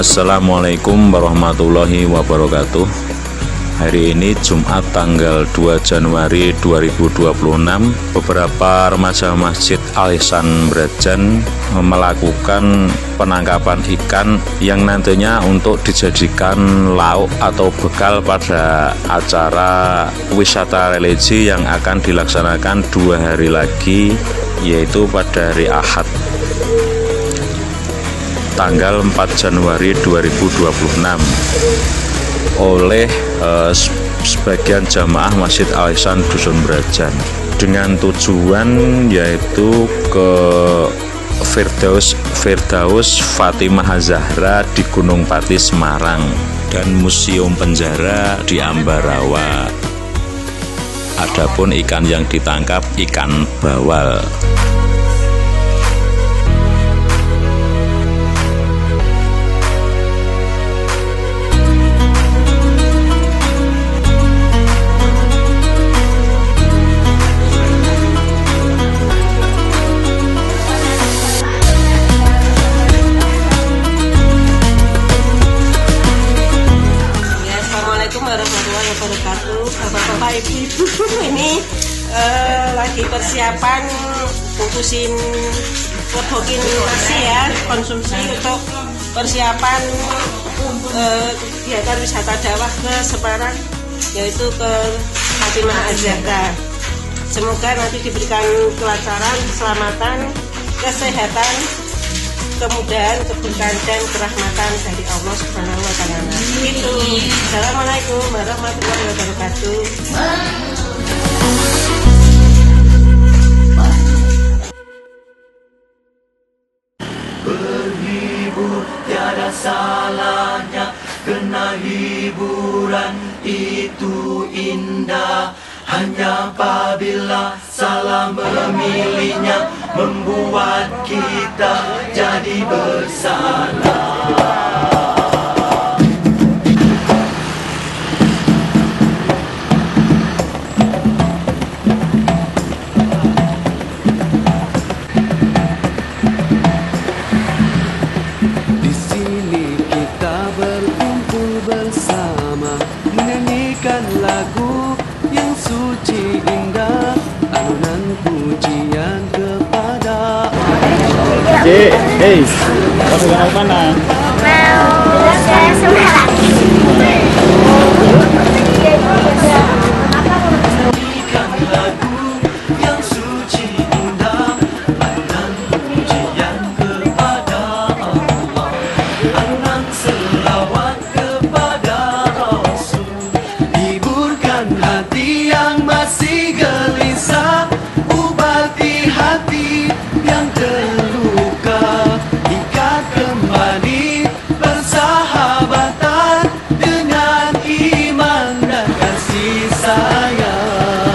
Assalamualaikum warahmatullahi wabarakatuh. Hari ini Jumat tanggal 2 Januari 2026, beberapa remaja Masjid Al Ihsan Brajan melakukan penangkapan ikan yang nantinya untuk dijadikan lauk atau bekal pada acara wisata religi yang akan dilaksanakan 2 hari lagi, yaitu pada hari Ahad tanggal 4 Januari 2026 oleh sebagian jamaah Masjid Al Ihsan Dusun Brajan dengan tujuan yaitu ke Firdaus Fatimah Az-Zahra di Gunung Pati Semarang dan Museum Penjara di Ambarawa. Adapun ikan yang ditangkap ikan bawal. Warahmatullahi wabarakatuh. Bapak-bapak, ibu-ibu, ini lagi persiapan bungkusin ngebokin nasi ya, konsumsi untuk persiapan kegiatan wisata dakwah ke Semarang, yaitu ke Fatimah Az-Zahra. Semoga nanti diberikan kelancaran, keselamatan, kesehatan, kemudahan, keberkahan dan kerahmatan dari Allah Subhanahu wa Ta'ala. Itu. Assalamualaikum warahmatullahi wabarakatuh. Berhibur tiada salahnya, kena hiburan itu indah. Hanya apabila salah memilihnya membuat kita jadi bersalah. Di sini kita berkumpul bersama, menyanyikan lagu yang suci indah, alunan pujian kepada Allah. Hey, kamu mau mana? Mau ke Semarang. Nyanyikan lagu yang suci indah, alunan pujian kepada Allah, alunan selawat kepada Rasul. Hiburkan hati yang masih gelisah, ubati hati yang terluka, ikat kembali persahabatan dengan iman dan kasih sayang.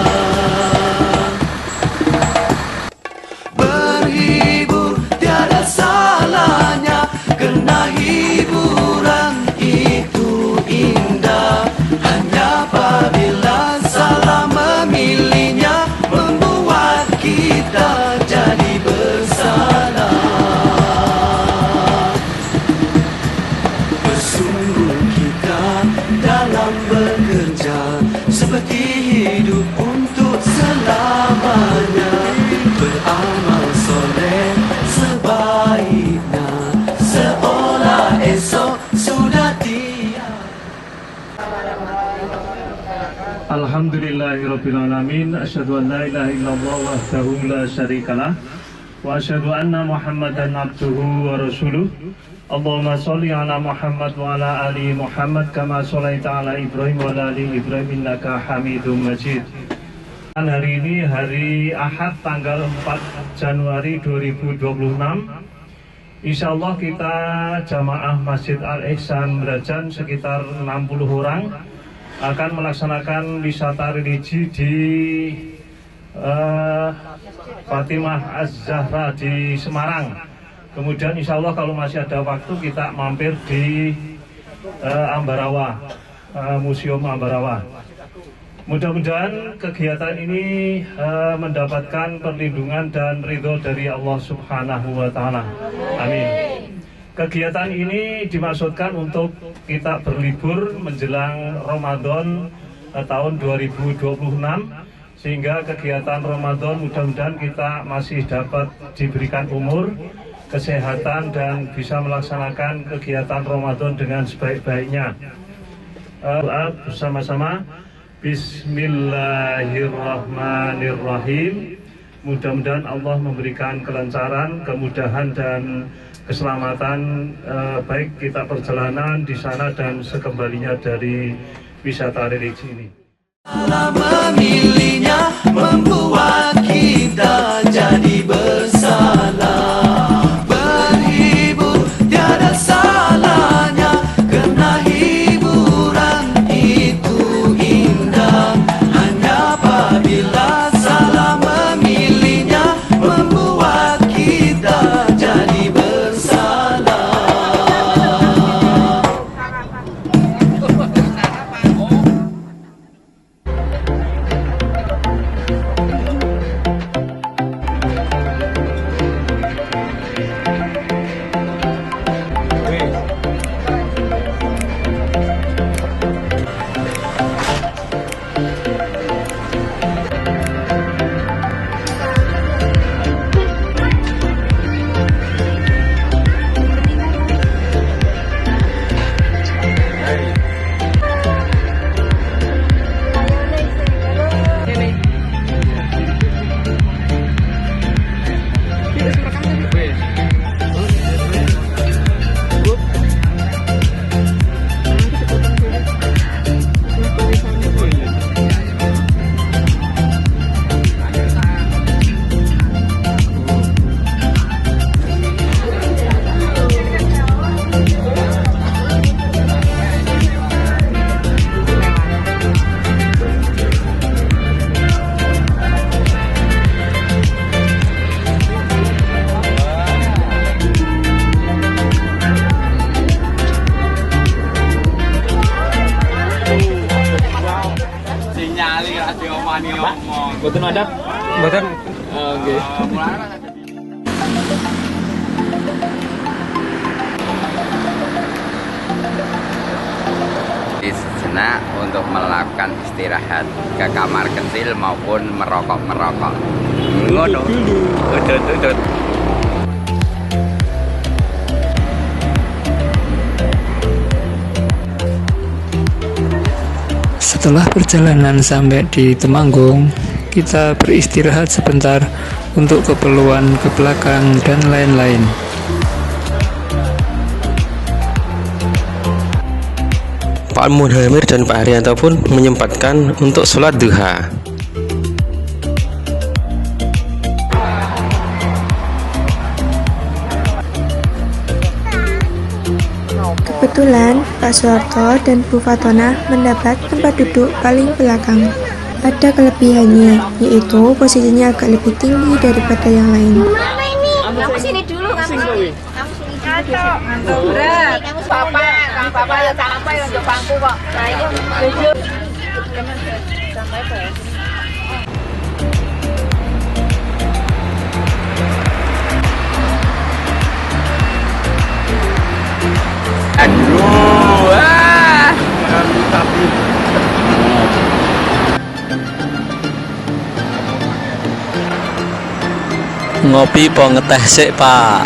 Berhibur tiada salahnya, kena hiburan itu indah. Hanya apabila salah memilihnya membuat kita jadi bersalah. Bersungguh kita dalam bekerja seperti hidup untuk selamanya, beramal soleh sebaiknya seolah esok sudah tiada. Alhamdulillahirrabbilalamin. Asyhadu an la ilaha illallah wahdahu la syarikalah wa asyhadu anna Muhammadan abduhu wa rasuluh. Allahumma sholli ala Muhammad wa ala ali Muhammad kama sholaita ala Ibrahim wa ala ali Ibrahim innaka Hamidum Majid. Hari ini hari Ahad tanggal 4 Januari 2026. Insyaallah kita jamaah Masjid Al Ihsan Brajan sekitar 60 orang akan melaksanakan wisata religi di Fatimah Az-Zahra di Semarang. Kemudian insya Allah kalau masih ada waktu kita mampir di Ambarawa, Museum Ambarawa. Mudah-mudahan kegiatan ini mendapatkan perlindungan dan ridho dari Allah Subhanahu wa Ta'ala. Amin. Kegiatan ini dimaksudkan untuk kita berlibur menjelang Ramadan tahun 2026, sehingga kegiatan Ramadan mudah-mudahan kita masih dapat diberikan umur, kesehatan, dan bisa melaksanakan kegiatan Ramadan dengan sebaik-baiknya. Doa bersama-sama. Bismillahirrahmanirrahim. Mudah-mudahan Allah memberikan kelancaran, kemudahan, dan keselamatan baik kita perjalanan di sana dan sekembalinya dari wisata religi ini. Memilihnya membuat kita jadi bersalah, berhibur tiada salahnya, karena hiburan itu indah. Hanya apabila salah memilihnya membuat kita jadi bersalah. Boten ada? Boten. Oke. Sejenak untuk melakukan istirahat ke kamar kecil maupun merokok-merokok. Ngono. Udut. Setelah perjalanan sampai di Temanggung, kita beristirahat sebentar untuk keperluan ke belakang dan lain-lain. Pak Munhamir dan Pak Haryanto pun menyempatkan untuk sholat duha. Kebetulan Pak Soeharto dan Bu Fatona mendapat tempat duduk paling belakang. Ada kelebihannya, yaitu posisinya agak lebih tinggi daripada yang lain. Mana ini? Kamu sini dulu, kamu sini. Kamu sini dulu. Berat. Kamu papa ya sampai untuk bangku kok. Nah, ini jujur. Sampai apa ya? Ngopi po ngeteh sik, Pak.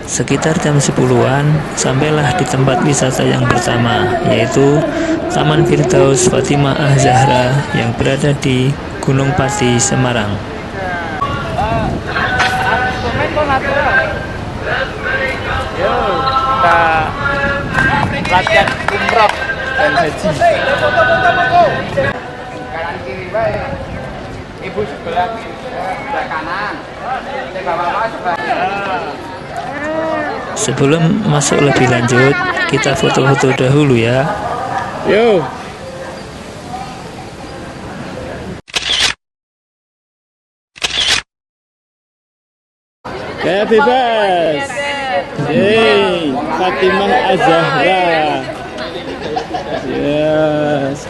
Sekitar jam 10-an, sampailah di tempat wisata yang pertama, yaitu Taman Firdaus Fatimah Az-Zahra yang berada di Gunung Pati, Semarang. Kita latihan umroh dan haji. Kanan kiri baik. Ibu sebelah kiri, sebelah kanan. Bapak-bapak sebelah. Sebelum masuk lebih lanjut, kita foto-foto dahulu ya. Yo. Kayak bebas. Yeay, Fatimah Az-Zahra. Yes.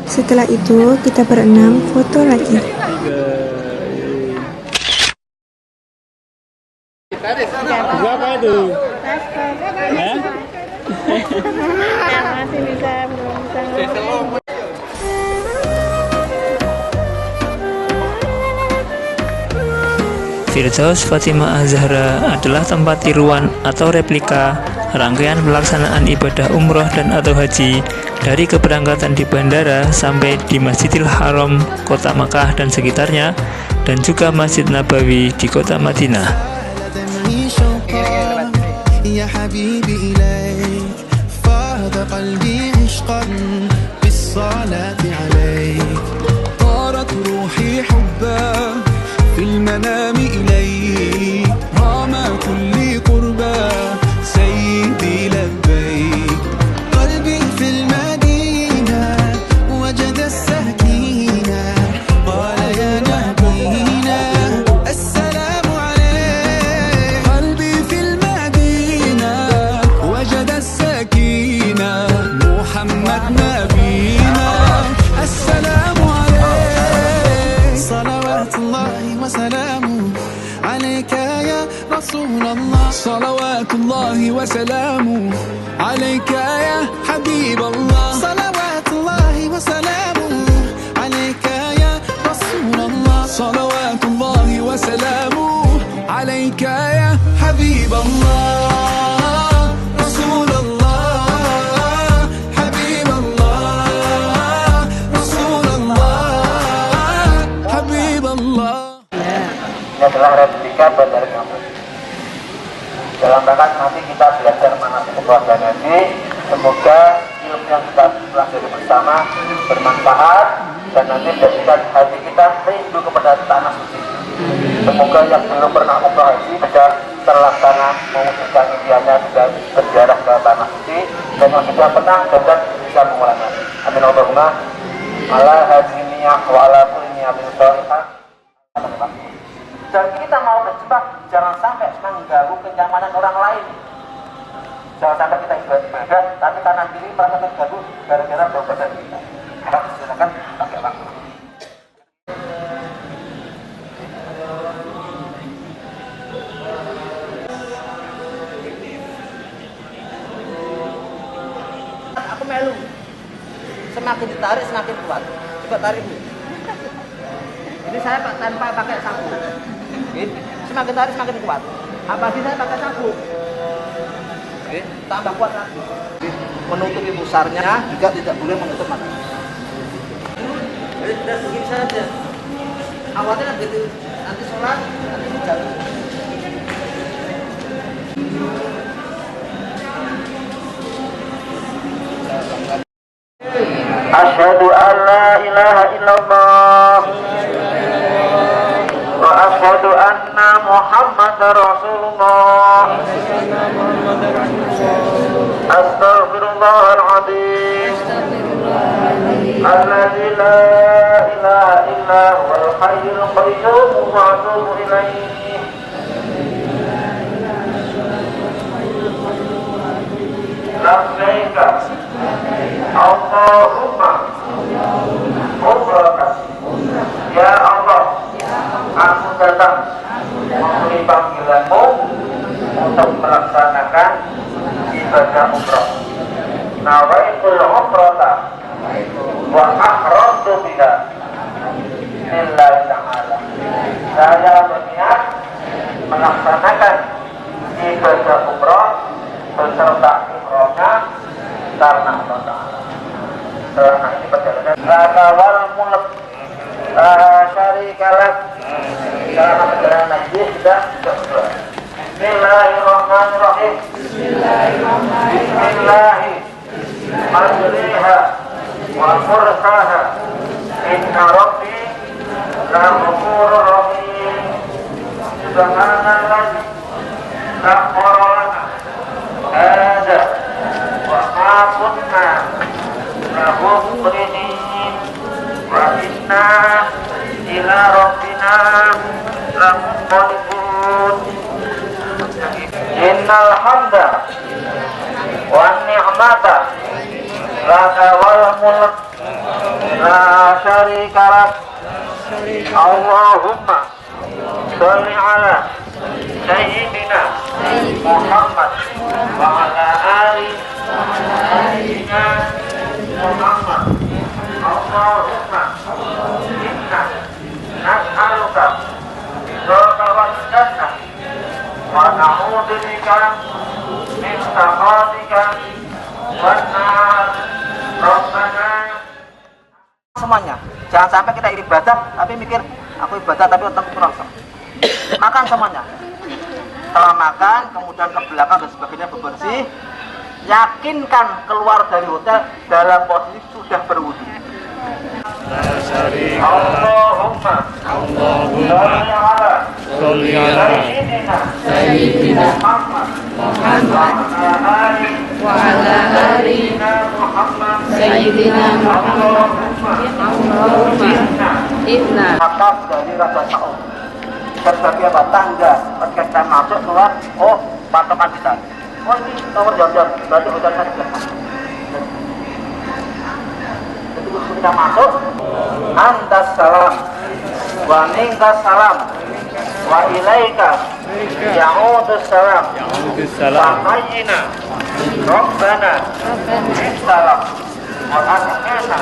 Setelah itu, kita berenam foto lagi. Berapa itu? Hah? Masih bisa belum bisa. Firdaus Fatimah Az-Zahra adalah tempat tiruan atau replika rangkaian pelaksanaan ibadah umroh dan atau haji dari keberangkatan di bandara sampai di Masjidil Haram, kota Makkah dan sekitarnya, dan juga Masjid Nabawi di kota Madinah. في المنام إليك رام كل قربى سيدي لبيك قلبي في المدينة وجد السكينة قال يا نبينا السلام عليك قلبي في المدينة وجد السكينة محمد نبينا السلام عليك صلوات الله وسلامه عليك يا رسول الله صلوات الله وسلامه عليك يا حبيب الله صلوات الله وسلامه عليك يا رسول الله صلوات الله وسلامه عليك يا حبيب الله رسول الله حبيب الله رسول الله حبيب الله. Ini adalah replika Bandara Kampus. Dalam rangka nanti kita belajar manasik keluarga Nabi. Semoga ilmu yang kita pelajari bersama bermanfaat dan nanti menjadikan hati kita rindu kepada tanah suci. Semoga yang belum pernah umrah haji bisa terlaksana mewujudkan impiannya bisa berziarah ke tanah suci, dan yang sudah pernah dan bisa mengulangi. Amin Allahumma ala hadiniyah wa ala kulli niyatin sholihah. Dan kita mau berjebak, jangan sampai mengganggu kenyamanan orang lain. Jangan sampai kita ibadah, tapi kanan kiri merasa terganggu gara-gara bau badan kita. Maka silakan pakai waktu. Aku melu. Semakin ditarik semakin kuat. Coba tarik dulu. Ini saya tanpa pakai sapu. Semakin tarik semakin kuat. Apalagi saya pakai sapu. Tambah kuat lagi. Menutupi pusarnya juga tidak boleh menutup mata. Jadi sudah begini saja. Awalnya nanti sholat, nanti jatuh. Asyhadu an la ilaha illallah wa asyhadu anna Muhammadar Rasulullah. Astaghfirullahal azim alladzi la ilaha illa huwal hayyul qayyum wa atubu ilaihi. Labbaika Allahumma umratan. Ya Allah, aku datang memenuhi panggilanmu untuk melaksanakan ibadah umrah. Nawaitul umrata wa ahramtu biha. Bismillahirrahmanirrahim. Saya berniat melaksanakan ibadah umroh beserta umrohnya karena Allah Ta'ala. Selama ini perjalanan wal mulk syarikalah. Selama perjalanan haji sudah berdoa. Bismillahirrahmanirrahim. Bismillahirrahmanirrahim. Majriha wa mursaha. Inna Rabbi la ghafurur rahim. Subhanallah. Sakhkhara lana hadza wa ma kunna lahu muqrinin wa inna ila rabbina lamunqalibun. Innal hamda wan ni'mata laka wal mulk la syarika lak. Allahumma sholli ala sayyidina Muhammad wa ala ali sayyidina Muhammad. Allahumma inna nas'aluka ridhaka wal jannah wa na'udzu bika min sakhatika wan nar. Rabbana. Semuanya, jangan sampai kita ibadah tapi mikir aku ibadah tapi otak kurang. Makan semuanya. Setelah makan, kemudian ke belakang dan sebagainya bebersih. Yakinkan keluar dari hotel dalam posisi sudah berwudu. Allahumma sholli ala sayyidina Muhammad wa ala ali Muhammad sayyidina Muhammad. Allahumma atas dari Raja Saud sebagai apa? Tangga ketika kita masuk keluar, oh patokan kita, oh ini nomor jam-jam, berarti hotel saya belakang. Ketika kita masuk, antas salam wa minkas salam wa ilaika ya'udus salam wa hayyina Rabbana salam wa adkhilna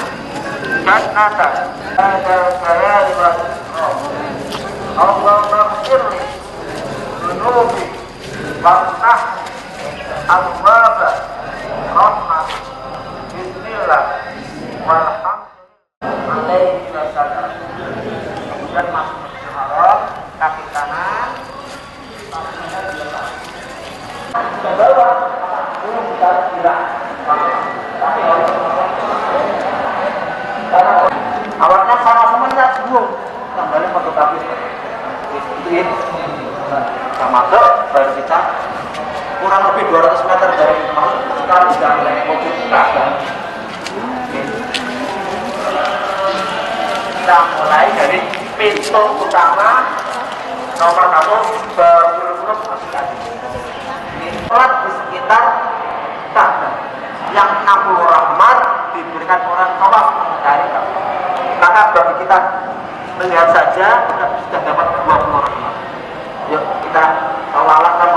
jannata ada kaya di bawah. Allahumma ighfirli dhunubi waftah abwaba rahmat. Bismillah walhamdulillah. Kemudian masuk ke haram, kaki kanan ke bawah, belum kita gerak. Awalnya sama semuanya bingung, kembali fotografi ini. Kita masuk, baru kita kurang lebih 200 meter dari masuk, sekarang sudah mulai mobil belakang. Kita mulai dari pintu utama nomor 1 berburu-buru masuk lagi. Sholat di sekitar Ka'bah yang 60 rahmat diberikan orang tawaf dari Ka'bah. Maka bagi kita melihat saja sudah dapat 20 rahmat. Yuk kita awalkan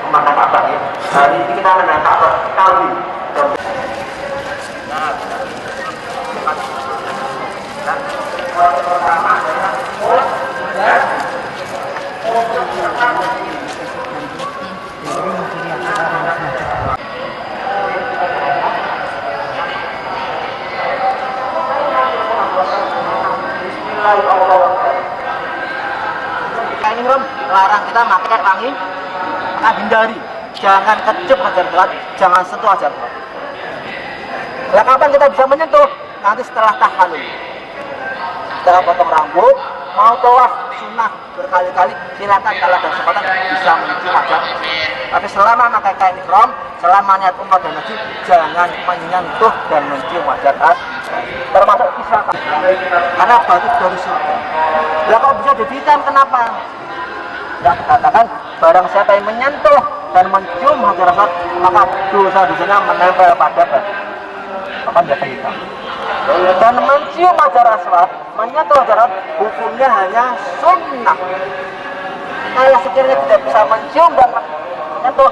memandang Ka'bah ya. Hari ini kita memandang Ka'bah kali. Ini larang kita pakai wangi, maka hindari, jangan kecup hajar aswad, jangan sentuh hajar aswad. Nah, kapan kita bisa menyentuh? Nanti setelah tahallul, setelah potong rambut, mau tawaf sunnah berkali-kali, silakan kalau ada kesempatan bisa mencium hajar. Tapi selama pakai kain ihram, selama niat umrah dan haji, jangan menyentuh dan mencium hajar aswad, termasuk kisahkan, karena batu dari surga. Lah kok bisa jadi hitam? Kenapa? Ya katakan barang siapa yang menyentuh dan mencium hajar aswad, maka dosa-dosanya menempel pada batu, maka jadi hitam. Dan mencium hajar aswad, menyentuh hajar aswad, hukumnya hanya sunnah. Kalau sekiranya tidak bisa mencium dan menyentuh,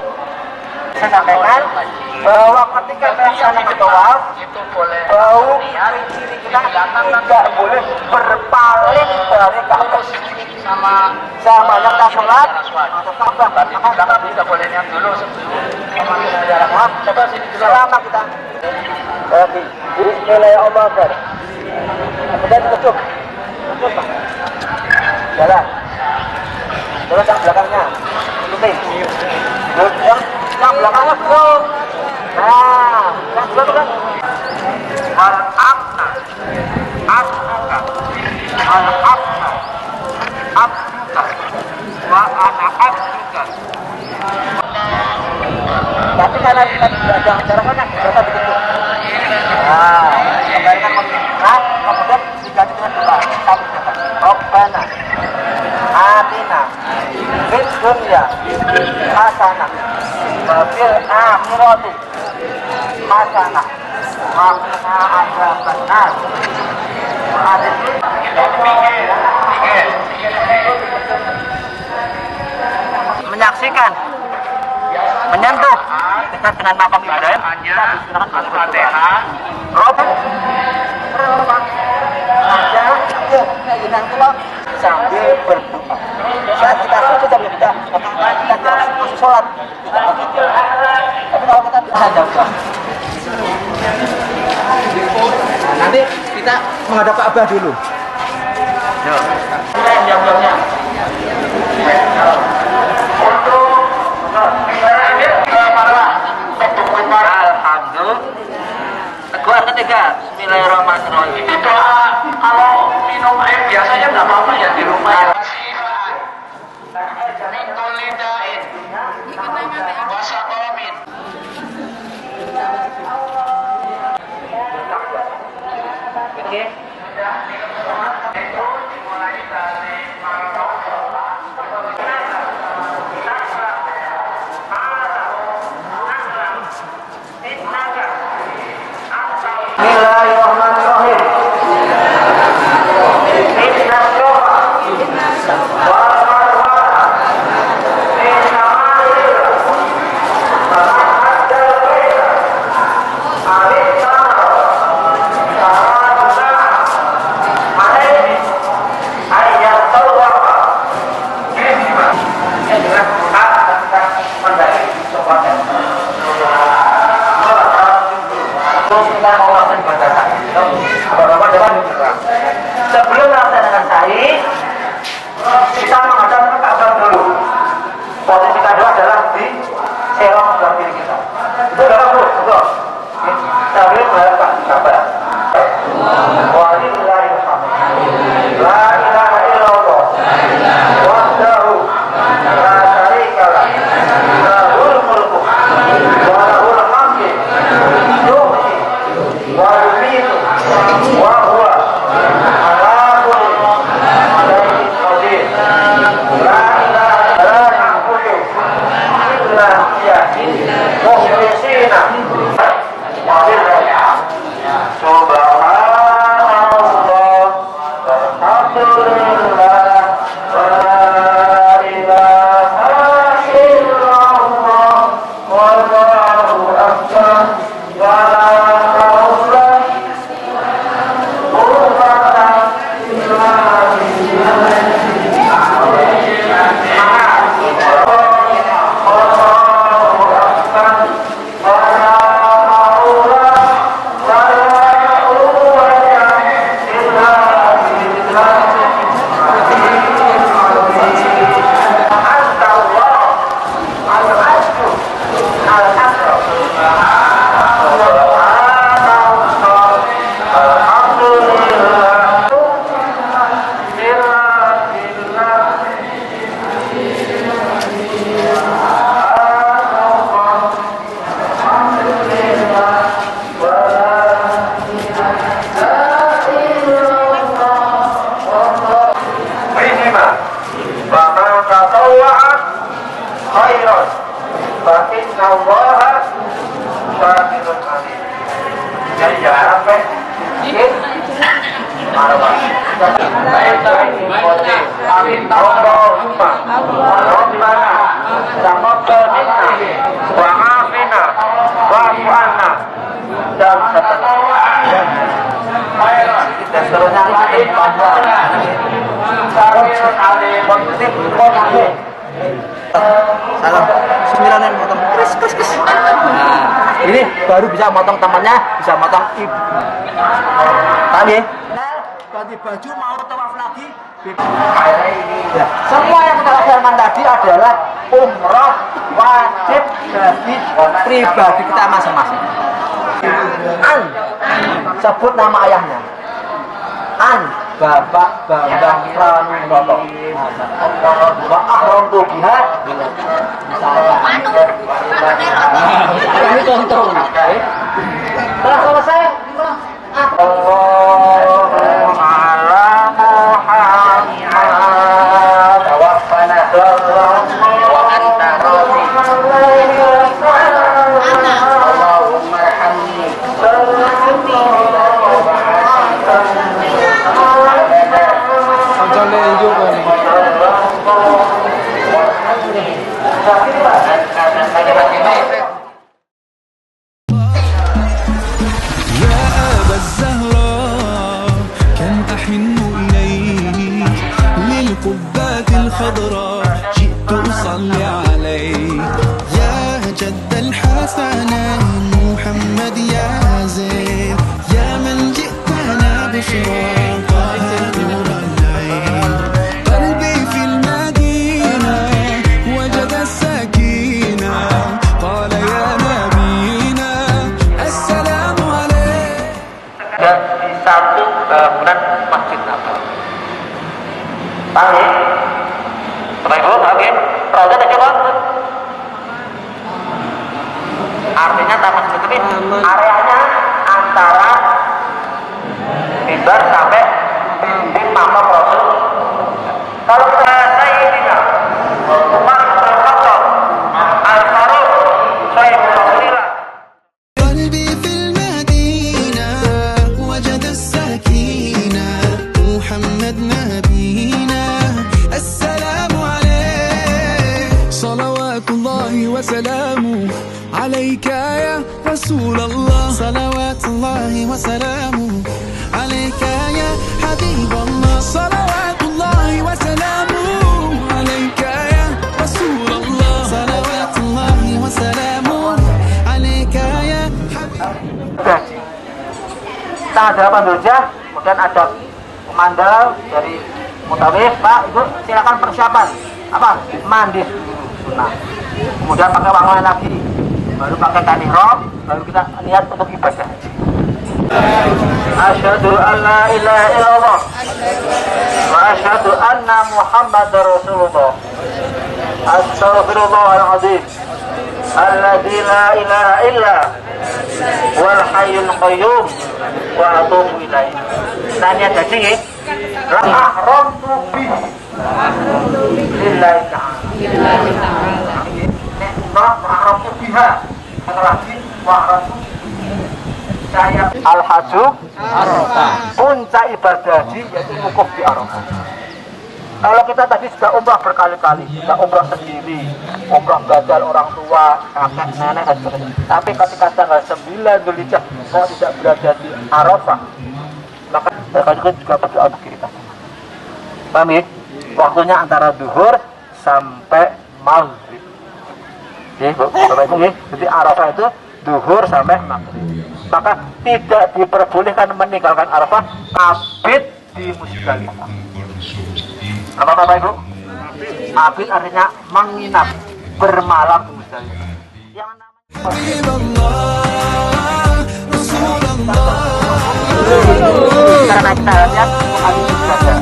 saya sampaikan bahwa ketika melaksanakan tawaf, bau kiri kita tidak boleh berpaling sama yang tak sholat atau sabar, berarti belakang tidak boleh niat dulu sebelum coba sini dulu lama kita. Oke, Bismillahirrahmanirrahim. Kemudian tutup, jalan. Terus yang belakangnya, tutupin. Yang belakangnya belum. Nah, yang belum kan. Al-Abna, Abna, Al-Abna, Abna, wa ana abduka. Tapi kalau kita tidak ada acara kan bisa begitu. Nah, kembalikan mengingat, kemudian diganti dengan doa. Satu kata, Rabbana, Atina, fid dunya, hasanah, wa fil akhirati, hasanah, wa qina adzabannar. Menyaksikan, menyentuh dekat dengan makam Ibrahim, kita digunakan Al-Fatihah. Sambil berdoa. Saat kita sujud sambil kita harus sholat. Tapi kalau kita bisa jawab. Nanti kita menghadap Ka'bah dulu. Yuk. Jawabnya. Alhamdulillah. Ketiga, Bismillahirrahmanirrahim. Itu doa kalau minum air biasanya nggak apa-apa ya di rumah ya. Oke. Sebelum melaksanakan sa'i, kita menghadap ke Ka'bah dulu. Posisi kedua adalah di serong sebelah kiri kita. Itu adalah betul. Sambil menghadap ke Ka'bah. Walillahil hamd. La ilaha illallah. Wahdahu la syarika lah. Lahul mulku wa lahul hamdu. Yuhyi wa yumiitu wa huwa dan seterusnya tertib koname. Salam. Bismillahirrahmanirrahim. Motong. Kes. Nah, ini baru bisa motong temannya, bisa motong ibu. Paham ya? Ganti baju mau tawaf lagi. Ya, semua yang kita lakukan tadi adalah umroh wajib bagi pribadi kita masing-masing. Sebut nama ayahnya. Bapak Bambang Pranoto. Wa ahram biha. Ini contoh. Telah selesai. الخضراء جئت أصلي عليك يا جد الحسنين محمد يا زين يا من جئتنا بشرى طه نور العين قلبي في المدينة وجد السكينة قال يا نبينا السلام عليك. Dan di satu bangunan Masjid Nabawi. Paham ya? Bapak Ibu, paham ya? Roda ada coba? Artinya taman seperti ini, areanya antara mimbar sampai dinding makam Rasul. Kalau kita Sayyidina Umar bin Khattab Al-Faruq Sayyidul Rasulillah. قلبي في المدينة وجد السكينة محمد نبينا السلام عليك صلوات الله وسلامه عليك يا رسول الله صلوات الله وسلامه عليك يا حبيب الله صلوات الله وسلامه عليك يا رسول الله صلوات الله وسلامه عليك يا Gaji. Tanggal 8 Dzulhijjah, kemudian ada komandel dari Mutawif, Pak, Ibu, silakan persiapan apa? Mandi dulu, sunnah. Kemudian pakai wangian lagi, baru pakai kain ihram, baru kita niat untuk ibadah haji. Asyhadu an la ilaha illallah wa asyhadu anna Muhammadar Rasulullah. Astaghfirullahaladzim alladzi la ilaha illa wal hayyul qayyum wa atubu ilaih. Nanya jadi nggih. La ahramtu bi lillahi ta'ala. Nek wa ahramtu biha. Kata lagi wa ahramtu saya al-hajju puncak ibadah haji yaitu wukuf di Arafah. Kalau kita tadi sudah umrah berkali-kali, sudah umrah sendiri, umrah badal orang tua, kakek, nenek, dan sebagainya. Tapi ketika tanggal 9 Dzulhijjah kalau tidak berada di Arafah, maka mereka juga berdoa untuk kita. Paham ya? Waktunya antara zuhur sampai maghrib. Jadi Arafah itu zuhur sampai maghrib. Maka tidak diperbolehkan meninggalkan Arafah, mabit di Musdalifah. Apa Bapak Ibu? Mabit artinya menginap, bermalam di Musdalifah. Yang karena kita lihat hadis juga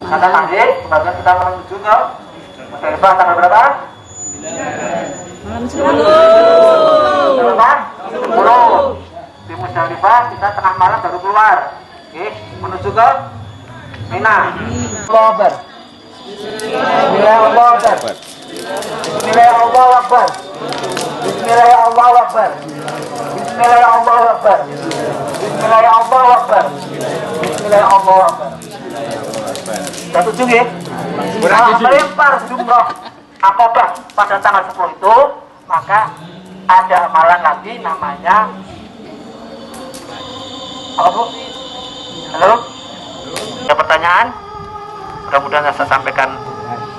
kata Nabi, kemudian kita menuju ke Musdalifah tanggal berapa? 10. Di Musdalifah kita tengah malam baru keluar. Oke, menuju ke Mina. Oktober. Bismillah, Allahu Akbar. Bismillah, Allahu Akbar. Bismillah, Allahu Akbar. Bismillah, Allahu Akbar. Bismillah, Allahu Akbar. Bismillah, Allahu Akbar. Satu juga. Kalau melempar jumroh akobah pada tanggal 10 itu, maka ada amalan lagi namanya apa Bu? Halo? Ada pertanyaan? Mudah-mudahan saya sampaikan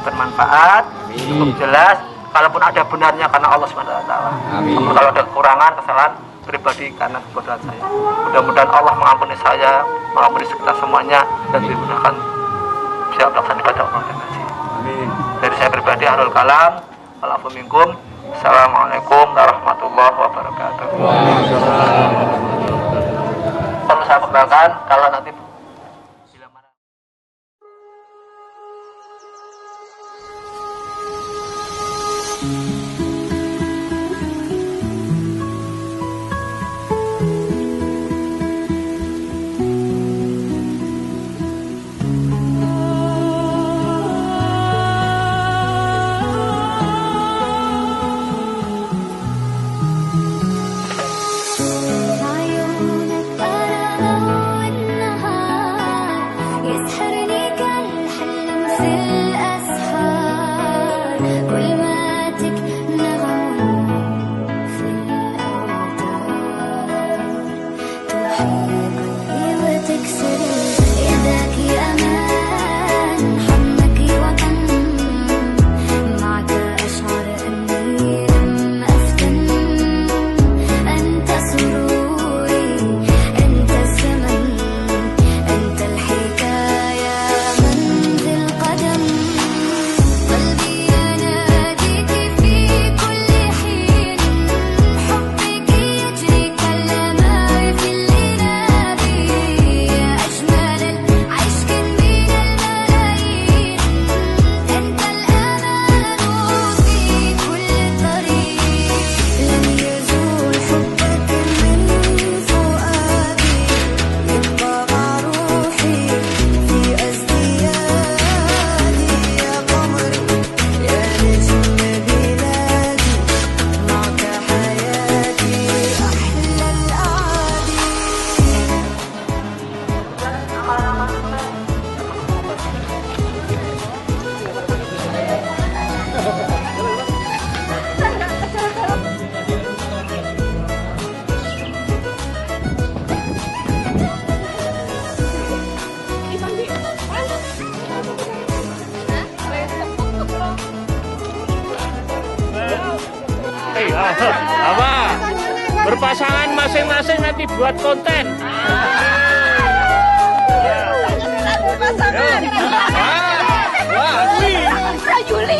bermanfaat, cukup jelas. Kalaupun ada benarnya karena Allah SWT. Namun kalau ada kekurangan, kesalahan pribadi karena kebodohan saya. Mudah-mudahan Allah mengampuni saya, mengampuni kita semuanya, dan dimudahkan bisa melaksanakan ibadah Allah dan haji. Dari saya pribadi, Harul Kalam, Walafu minkum. Assalamualaikum warahmatullahi wabarakatuh. Perlu saya kembangkan kalau nanti apa? Berpasangan masing-masing nanti buat konten. Wah, Yuli.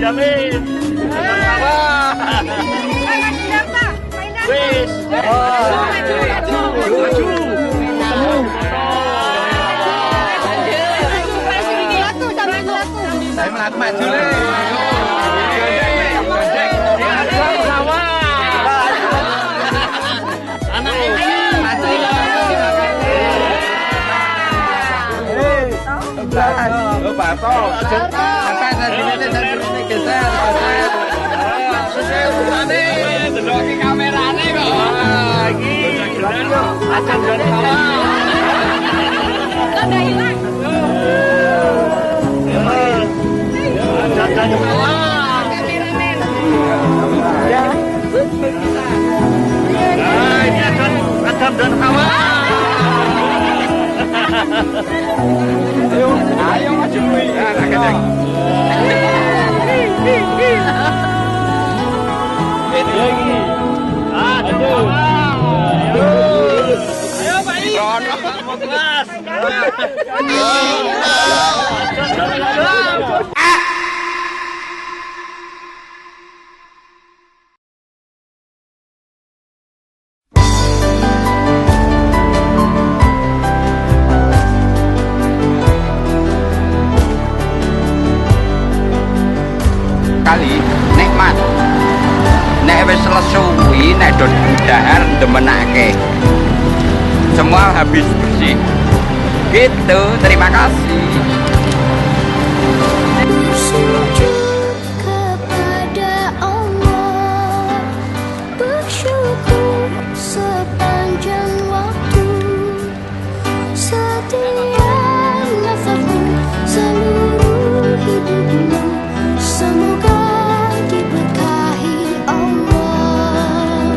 Yamin. Wis. Maju. Maju. Deloki kamerane kok. Iki. Acan dan kawan. Udah hilang. Nah, ini Adam dan Hawa. Ayo maju. Nah, kedek. Ini lagi. Aduh. Ayo Pak I. Mau kelas. Kali nikmat nek wis lesuwi nek do dahar demenake semua habis bersih gitu. Terima kasih. Sujud kepada Allah, bersyukur sepanjang waktu, setiap nafasmu, seluruh hidupmu, semoga diberkahi Allah.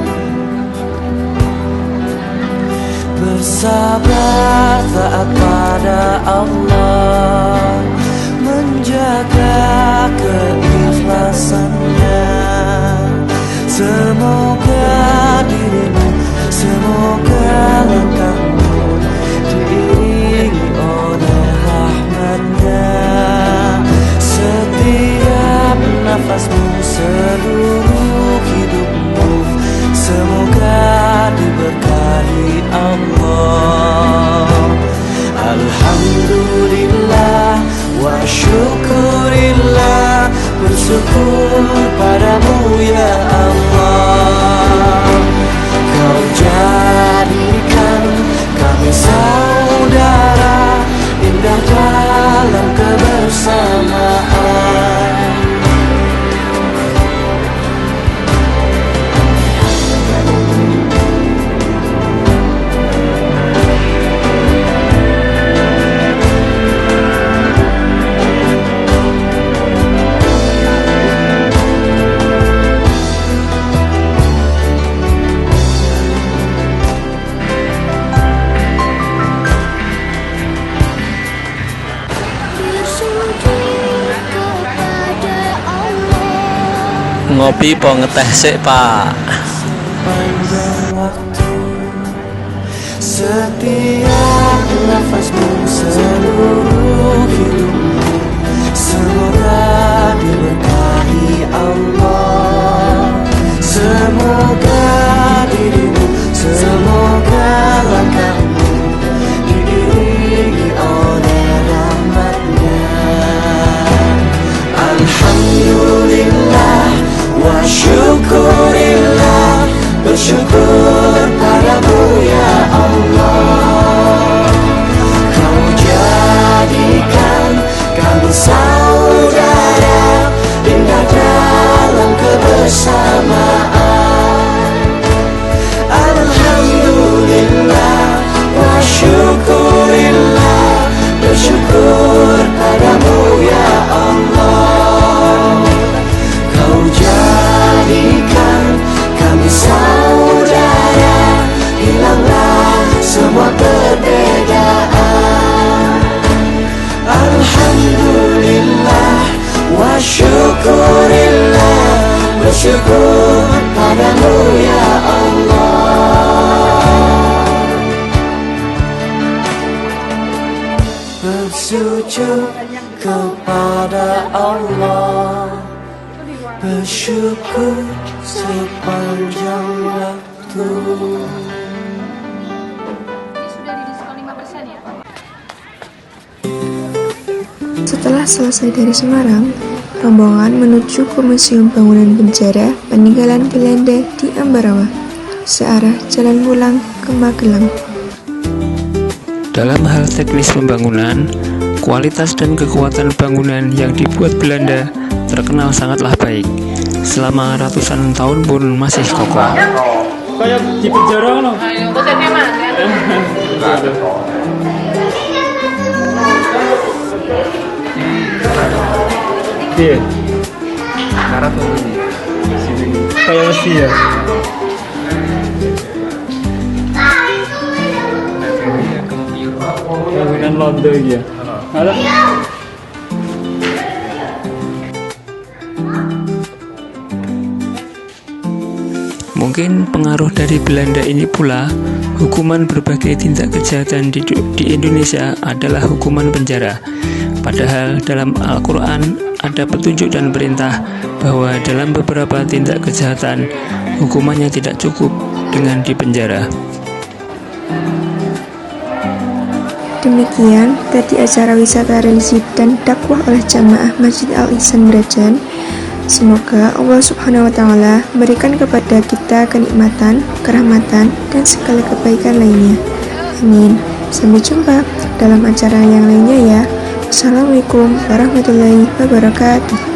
Bersabar taat pada Allah, menjaga keikhlasannya. Semoga dirimu, semoga langkahmu diiringi oleh rahmatnya. Setiap nafasmu, seluruh hidupmu, semoga diberkahi Allah. Alhamdulillah wa syukurillah, bersyukur padamu ya Allah. Kau jadikan kami saudara, indah dalam kebersamaan. Ngopi po ngeteh sik Pak. Sepanjang waktu, setiap nafasmu, seluruh hidupmu, semoga diberkahi Allah. Semoga dirimu, semoga langkahmu diiringi oleh rahmatnya. Alhamdulillah wa syukurillah, bersyukur padamu ya Allah. Kau jadikan kami saudara, indah dalam kebersamaan. Alhamdulillah wa syukurillah, bersyukur padamu ya Allah. Kau jadikan kami saudara, hilanglah semua perbedaan. Alhamdulillah wa syukurillah, bersyukur padamu ya Allah. Bersujud kepada Allah, bersyukur sepanjang waktu. Sudah di diskon 5% ya? Setelah selesai dari Semarang, rombongan menuju ke Museum Bangunan Penjara Peninggalan Belanda di Ambarawa, searah jalan pulang ke Magelang. Dalam hal teknis pembangunan, Kualitas dan kekuatan bangunan yang dibuat Belanda terkenal sangatlah baik. Selama ratusan tahun pun masih kokoh. Kayak di penjara loh. Iya. Kayak mesti ya. Bangunan London ya. Ada. Mungkin pengaruh dari Belanda ini pula, hukuman berbagai tindak kejahatan di Indonesia adalah hukuman penjara. Padahal dalam Al-Quran ada petunjuk dan perintah bahwa dalam beberapa tindak kejahatan, hukumannya tidak cukup dengan dipenjara. Demikian tadi acara wisata religi dan dakwah oleh jamaah Masjid Al-Ihsan Brajan. Semoga Allah Subhanahu wa Ta'ala memberikan kepada kita kenikmatan, kerahmatan, dan segala kebaikan lainnya. Amin. Sampai jumpa dalam acara yang lainnya ya. Assalamualaikum warahmatullahi wabarakatuh.